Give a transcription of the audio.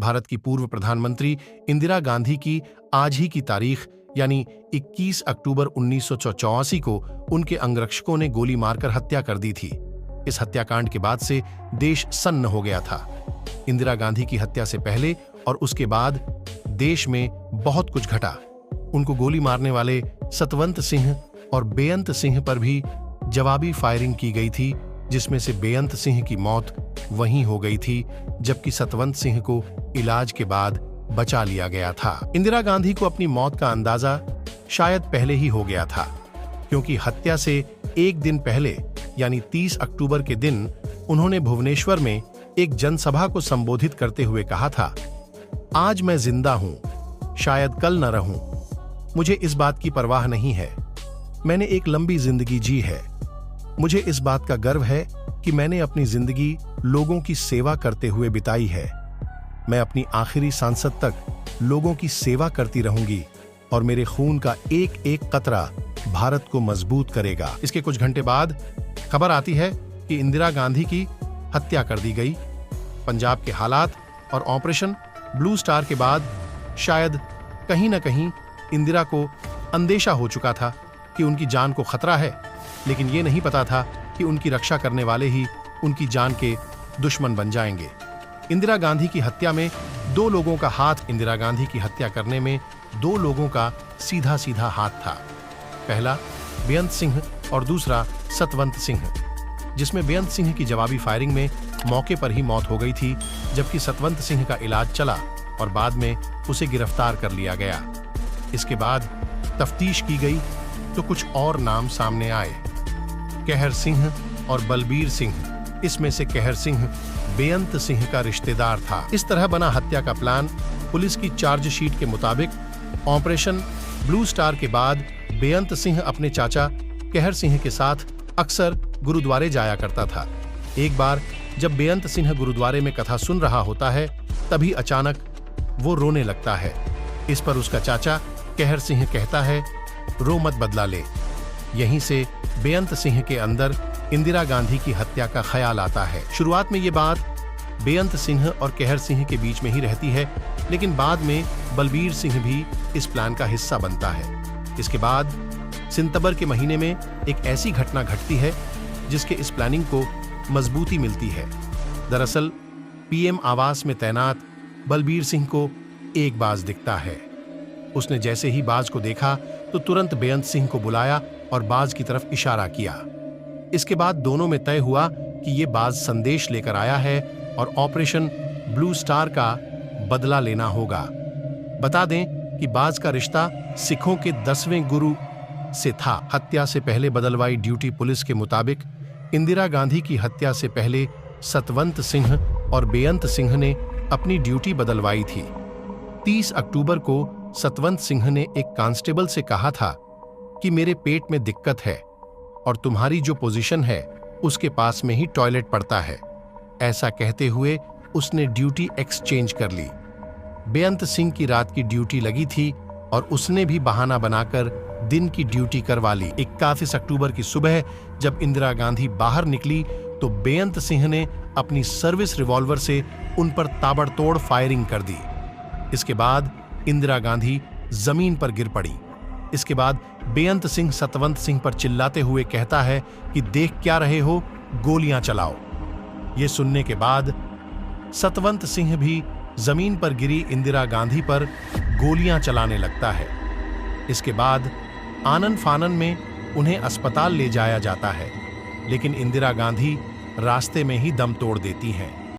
भारत की पूर्व प्रधानमंत्री इंदिरा गांधी की आज ही की तारीख यानी 21 अक्टूबर 1984 को उनके अंगरक्षकों ने गोली मारकर हत्या कर दी थी। इस हत्याकांड के बाद से देश सन्न हो गया था। इंदिरा गांधी की हत्या से पहले और उसके बाद देश में बहुत कुछ घटा। उनको गोली मारने वाले सतवंत सिंह और बेअंत सिंह पर भी जवाबी फायरिंग की गई थी, जिसमें से बेअंत सिंह की मौत वहीं हो गई थी, जबकि सतवंत सिंह को इलाज के बाद बचा लिया गया था। इंदिरा गांधी को अपनी मौत का अंदाजा शायद पहले ही हो गया था, क्योंकि हत्या से एक दिन पहले यानी 30 अक्टूबर के दिन उन्होंने भुवनेश्वर में एक जनसभा को संबोधित करते हुए कहा था, आज मैं जिंदा हूं, शायद कल न रहूं। मुझे इस बात की परवाह नहीं है। मैंने एक लंबी जिंदगी जी है। मुझे इस बात का गर्व है कि मैंने अपनी जिंदगी लोगों की सेवा करते हुए बिताई है। मैं अपनी आखिरी सांसद तक लोगों की सेवा करती रहूंगी और मेरे खून का एक एक कतरा भारत को मजबूत करेगा। इसके कुछ घंटे बाद खबर आती है कि इंदिरा गांधी की हत्या कर दी गई। पंजाब के हालात और ऑपरेशन ब्लू स्टार के बाद शायद कहीं न कहीं इंदिरा को अंदेशा हो चुका था कि उनकी जान को खतरा है, लेकिन ये नहीं पता था कि उनकी रक्षा करने वाले ही उनकी जान के दुश्मन बन जाएंगे। इंदिरा गांधी की हत्या में दो लोगों का हाथ, इंदिरा गांधी की हत्या करने में दो लोगों का सीधा सीधा हाथ था। पहला बेअंत सिंह और दूसरा सतवंत सिंह, जिसमें बेअंत सिंह की जवाबी फायरिंग में मौके पर ही मौत हो गई थी, जबकि सतवंत सिंह का इलाज चला और बाद में उसे गिरफ्तार कर लिया गया। इसके बाद तफ्तीश की गई तो कुछ और नाम सामने आए, कहर सिंह और बलबीर सिंह। इसमें से कहर सिंह बेअंत सिंह का रिश्तेदार था। इस तरह बना हत्या का प्लान। पुलिस की चार्जशीट के मुताबिक ऑपरेशन ब्लू स्टार के बाद बेअंत सिंह अपने चाचा कहर सिंह के साथ अक्सर गुरुद्वारे जाया करता था। एक बार जब बेअंत सिंह गुरुद्वारे में कथा सुन रहा होता है, तभी अचानक वो रोने लगता है। इस पर उसका चाचा कहर सिंह कहता है, रो मत, बदला ले। यहीं से बेअंत सिंह के अंदर इंदिरा गांधी की हत्या का ख्याल आता है। शुरुआत में ये बात बेअंत सिंह और कहर सिंह के बीच में ही रहती है, लेकिन बाद में बलबीर सिंह भी इस प्लान का हिस्सा बनता है। इसके बाद सितंबर के महीने में एक ऐसी घटना घटती है जिसके इस प्लानिंग को मजबूती मिलती है। दरअसल पीएम आवास में तैनात बलबीर सिंह को एक बाज दिखता है। उसने जैसे ही बाज को देखा तो तुरंत बेअंत सिंह को बुलाया और बाज की तरफ इशारा किया। इसके बाद दोनों में तय हुआ कि ये बाज संदेश लेकर आया है और ऑपरेशन ब्लू स्टार का बदला लेना होगा। बता दें कि बाज का रिश्ता सिखों के 10वें गुरु से था। हत्या से पहले बदलवाई ड्यूटी पुलिस के मुताबिक इंदिरा गांधी की हत्या से पहले सतवंत सिंह और बेअंत सिंह ने अपनी ड्यूटी बदलवाई थी। 30 अक्टूबर को सतवंत सिंह ने एक कांस्टेबल से कहा था कि मेरे पेट में दिक्कत है और तुम्हारी जो पोजीशन है उसके पास में ही टॉयलेट पड़ता है। ऐसा कहते हुए उसने ड्यूटी एक्सचेंज कर ली। बेअंत सिंह की रात की ड्यूटी लगी थी और उसने भी बहाना बनाकर दिन की ड्यूटी करवा ली। 31 अक्टूबर की सुबह जब इंदिरा गांधी बाहर निकली तो बेअंत सिंह ने अपनी सर्विस रिवॉल्वर से उन पर ताबड़तोड़ फायरिंग कर दी। इसके बाद इंदिरा गांधी जमीन पर गिर पड़ी। इसके बाद बेअंत सिंह सतवंत सिंह पर चिल्लाते हुए कहता है कि देख क्या रहे हो, गोलियां चलाओ। ये सुनने के बाद सतवंत सिंह भी जमीन पर गिरी इंदिरा गांधी पर गोलियां चलाने लगता है। इसके बाद आनन फानन में उन्हें अस्पताल ले जाया जाता है, लेकिन इंदिरा गांधी रास्ते में ही दम तोड़ देती हैं।